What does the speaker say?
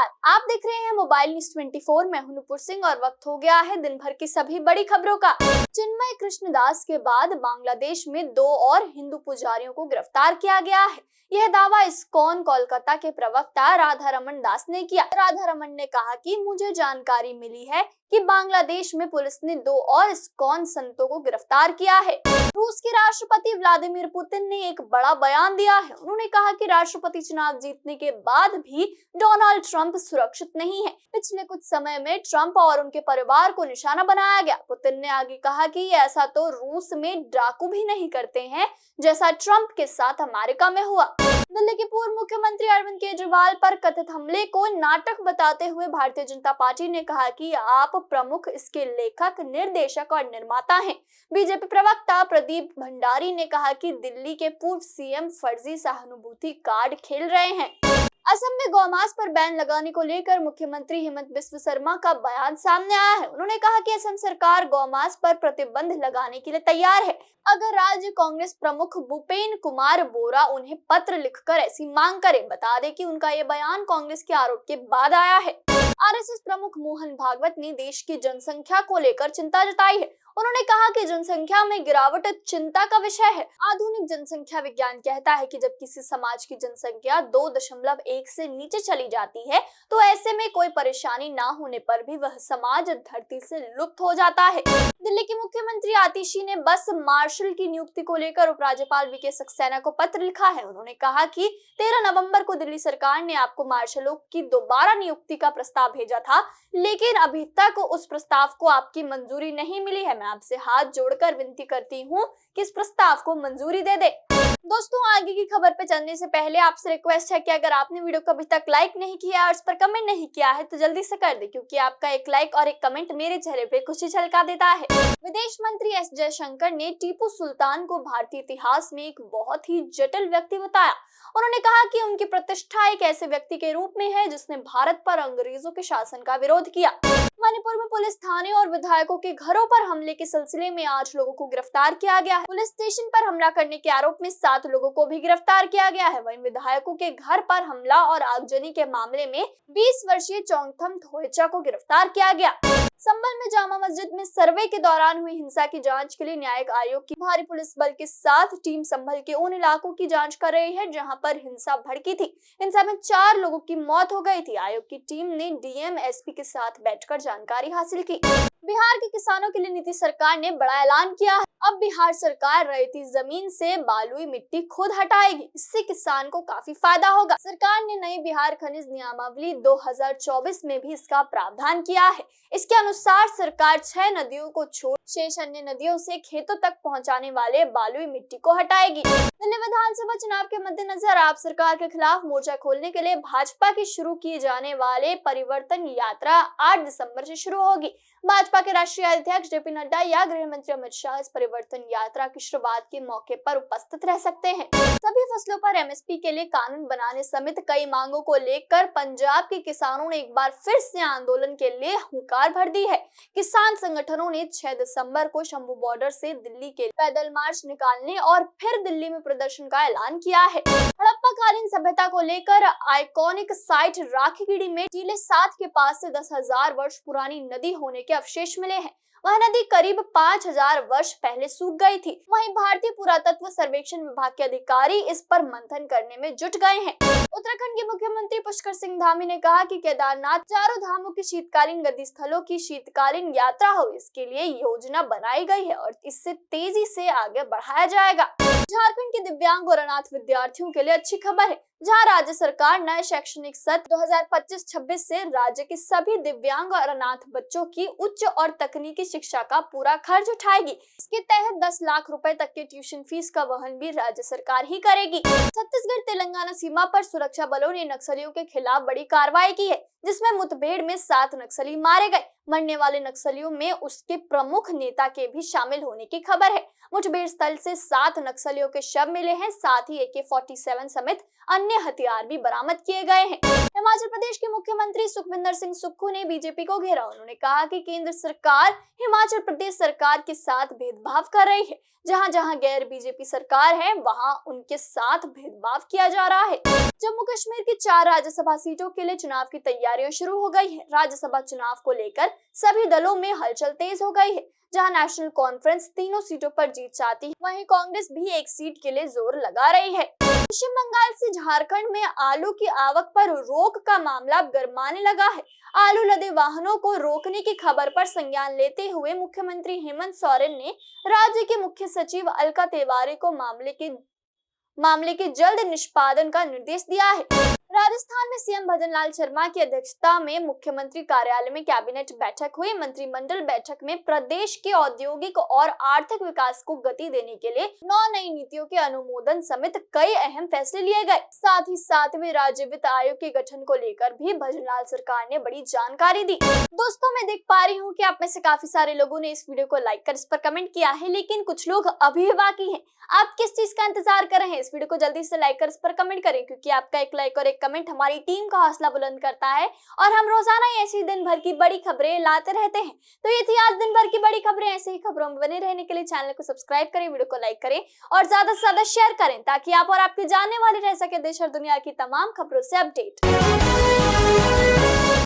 नमस्कार, आप देख रहे हैं मोबाइल न्यूज 24। मैं हूं नुपुर सिंह और वक्त हो गया है दिन भर की सभी बड़ी खबरों का। चिन्मय कृष्णदास के बाद बांग्लादेश में 2 और हिंदू पुजारियों को गिरफ्तार किया गया है। यह दावा इस्कॉन कोलकाता के प्रवक्ता राधा रमन दास ने किया। राधा रमन ने कहा कि मुझे जानकारी मिली है कि बांग्लादेश में पुलिस ने 2 और इस्कॉन संतों को गिरफ्तार किया है। रूस के राष्ट्रपति व्लादिमीर पुतिन ने एक बड़ा बयान दिया है। उन्होंने कहा कि राष्ट्रपति चुनाव जीतने के बाद भी डोनाल्ड ट्रंप सुरक्षित नहीं है। पिछले कुछ समय में ट्रंप और उनके परिवार को निशाना बनाया गया। पुतिन ने आगे कहा कि ऐसा तो रूस में डाकू भी नहीं करते हैं जैसा ट्रंप के साथ अमेरिका में हुआ। दिल्ली के पूर्व मुख्यमंत्री अरविंद केजरीवाल पर कथित हमले को नाटक बताते हुए भारतीय जनता पार्टी ने कहा कि आप प्रमुख इसके लेखक, निर्देशक और निर्माता हैं। बीजेपी प्रवक्ता प्रदीप भंडारी ने कहा कि दिल्ली के पूर्व सीएम फर्जी सहानुभूति कार्ड खेल रहे हैं। असम में गौमांस पर बैन लगाने को लेकर मुख्यमंत्री हेमंत बिस्व शर्मा का बयान सामने आया है। उन्होंने कहा कि असम सरकार गौमांस पर प्रतिबंध लगाने के लिए तैयार है अगर राज्य कांग्रेस प्रमुख भूपेन कुमार बोरा उन्हें पत्र लिखकर ऐसी मांग करे। बता दें कि उनका ये बयान कांग्रेस के आरोप के बाद आया है। आरएसएस प्रमुख मोहन भागवत ने देश की जनसंख्या को लेकर चिंता जताई है। उन्होंने कहा कि जनसंख्या में गिरावट चिंता का विषय है। आधुनिक जनसंख्या विज्ञान कहता है कि जब किसी समाज की जनसंख्या 2.1 से नीचे चली जाती है तो ऐसे में कोई परेशानी ना होने पर भी वह समाज धरती से लुप्त हो जाता है। दिल्ली की मुख्यमंत्री आतिशी ने बस मार्शल की नियुक्ति को लेकर उपराज्यपाल वीके सक्सेना को पत्र लिखा है। उन्होंने कहा कि 13 नवंबर को दिल्ली सरकार ने आपको मार्शलों की दोबारा नियुक्ति का प्रस्ताव भेजा था, लेकिन अभी तक उस प्रस्ताव को आपकी मंजूरी नहीं मिली है। मैं आपसे हाथ जोड़कर विनती करती हूँ कि इस प्रस्ताव को मंजूरी दे दे। दोस्तों, आगे की खबर पे चलने से पहले आपसे रिक्वेस्ट है कि अगर आपने वीडियो को अभी तक लाइक नहीं किया और इस पर कमेंट नहीं किया है तो जल्दी से कर दे, क्योंकि आपका एक लाइक और एक कमेंट मेरे चेहरे पे खुशी झलका देता है। विदेश मंत्री एस जयशंकर ने टीपू सुल्तान को भारतीय इतिहास में एक बहुत ही जटिल व्यक्ति बताया। उन्होंने कहा कि उनकी प्रतिष्ठा एक ऐसे व्यक्ति के रूप में है जिसने भारत पर अंग्रेजों के शासन का विरोध किया। मणिपुर में पुलिस थाने और विधायकों के घरों पर हमले के सिलसिले में 8 लोगों को गिरफ्तार किया गया है। पुलिस स्टेशन पर हमला करने के आरोप में 7 लोगों को भी गिरफ्तार किया गया है। वहीं विधायकों के घर पर हमला और आगजनी के मामले में 20 वर्षीय चोंगथम थोएचा को गिरफ्तार किया गया। संभल में जामा मस्जिद में सर्वे के दौरान हुई हिंसा की जांच के लिए न्यायिक आयोग की भारी पुलिस बल के साथ टीम संभल के उन इलाकों की जांच कर रही है जहां पर हिंसा भड़की थी। हिंसा में 4 लोगों की मौत हो गई थी। आयोग की टीम ने डीएम एसपी के साथ बैठकर जानकारी हासिल की। बिहार के किसानों के लिए नीतीश सरकार ने बड़ा ऐलान किया है। अब बिहार सरकार रैयती जमीन से बालुई मिट्टी खुद हटाएगी। इससे किसान को काफी फायदा होगा। सरकार ने नई बिहार खनिज नियमावली 2024 में भी इसका प्रावधान किया है। इसके अनुसार सरकार 6 नदियों को छोड़ शेष अन्य नदियों से खेतों तक पहुंचाने वाले बालुई मिट्टी को हटाएगी। दिल्ली विधानसभा चुनाव के मद्देनजर आप सरकार के खिलाफ मोर्चा खोलने के लिए भाजपा की शुरू किए जाने वाले परिवर्तन यात्रा 8 दिसंबर से शुरू होगी। भाजपा के राष्ट्रीय अध्यक्ष जेपी नड्डा या गृह मंत्री अमित शाह इस परिवर्तन यात्रा की शुरुआत के मौके पर उपस्थित रह सकते हैं। सभी फसलों पर एमएसपी के लिए कानून बनाने समेत कई मांगों को लेकर पंजाब के किसानों ने एक बार फिर से आंदोलन के लिए हुंकार भर दी है। किसान संगठनों ने 6 दिसंबर को शंभू बॉर्डर से दिल्ली के पैदल मार्च निकालने और फिर दिल्ली में प्रदर्शन का ऐलान किया है। हड़प्पाकालीन सभ्यता को लेकर आइकॉनिक साइट राखीगढ़ी में टीले 7 के पास से 10,000 वर्ष पुरानी नदी होने के अवशेष मिले हैं। वह नदी करीब 5,000 वर्ष पहले सूख गई थी। वहीं भारतीय पुरातत्व सर्वेक्षण विभाग के अधिकारी इस पर मंथन करने में जुट गए हैं। उत्तराखंड के मुख्यमंत्री पुष्कर सिंह धामी ने कहा कि केदारनाथ चारों धामों के शीतकालीन गति स्थलों की शीतकालीन यात्रा हो, इसके लिए योजना बनाई गई है और इससे तेजी से आगे बढ़ाया जाएगा। झारखंड के दिव्यांग और अनाथ विद्यार्थियों के लिए अच्छी खबर है, जहां राज्य सरकार नए शैक्षणिक सत्र 2025-26 से राज्य के सभी दिव्यांग और अनाथ बच्चों की उच्च और तकनीकी शिक्षा का पूरा खर्च उठाएगी। इसके तहत 10 लाख रुपए तक के ट्यूशन फीस का वहन भी राज्य सरकार ही करेगी। छत्तीसगढ़ तेलंगाना सीमा पर सुरक्षा बलों ने नक्सलियों के खिलाफ बड़ी कार्रवाई की है, जिसमें मुठभेड़ में 7 नक्सली मारे गए। मरने वाले नक्सलियों में उसके प्रमुख नेता के भी शामिल होने की खबर है। मुठभेड़ स्थल से 7 नक्सलियों के शव मिले हैं, साथ ही AK-47 समेत अन्य हथियार भी बरामद किए गए हैं। हिमाचल प्रदेश के मुख्यमंत्री सुखविंदर सिंह सुक्खू ने बीजेपी को घेरा। उन्होंने कहा कि केंद्र सरकार हिमाचल प्रदेश सरकार के साथ भेदभाव कर रही है। जहां जहां गैर बीजेपी सरकार है वहां उनके साथ भेदभाव किया जा रहा है। जम्मू कश्मीर की 4 राज्यसभा सीटों के लिए चुनाव की तैयारियां शुरू हो गई है। राज्यसभा चुनाव को लेकर सभी दलों में हलचल तेज हो गई है। जहां नेशनल कॉन्फ्रेंस तीनों सीटों पर जीत चाहती है, वहीं कांग्रेस भी एक सीट के लिए जोर लगा रही है। पश्चिम बंगाल से झारखंड में आलू की आवक पर रोक का मामला अब गरमाने लगा है। आलू लदे वाहनों को रोकने की खबर पर संज्ञान लेते हुए मुख्यमंत्री हेमंत सोरेन ने राज्य के मुख्य सचिव अलका तिवारी को मामले के जल्द निष्पादन का निर्देश दिया है। राजस्थान में सीएम भजनलाल शर्मा की अध्यक्षता में मुख्यमंत्री कार्यालय में कैबिनेट बैठक हुई। मंत्रिमंडल बैठक में प्रदेश के औद्योगिक और आर्थिक विकास को गति देने के लिए 9 नई नीतियों के अनुमोदन समेत कई अहम फैसले लिए गए। साथ ही 7वें राज्य वित्त आयोग के गठन को लेकर भी भजनलाल सरकार ने बड़ी जानकारी दी। दोस्तों, मैं देख पा रही हूँ कि आप में से काफी सारे लोगों ने इस वीडियो को लाइक कर इस पर कमेंट किया है, लेकिन कुछ लोग अभी भी बाकी हैं। आप किस चीज का इंतजार कर रहे हैं? इस वीडियो को जल्दी से लाइक कर इस पर कमेंट करें, क्योंकि आपका एक लाइक और एक कमेंट हमारी टीम का हौसला बुलंद करता है और हम रोजाना ऐसी दिन भर की बड़ी खबरें लाते रहते हैं। तो ये थी आज दिन भर की बड़ी खबरें। ऐसे ही खबरों में बने रहने के लिए चैनल को सब्सक्राइब करें, वीडियो को लाइक करें और ज्यादा से ज्यादा शेयर करें, ताकि आप और आपके जानने वाले रह सके देश और दुनिया की तमाम खबरों से अपडेट।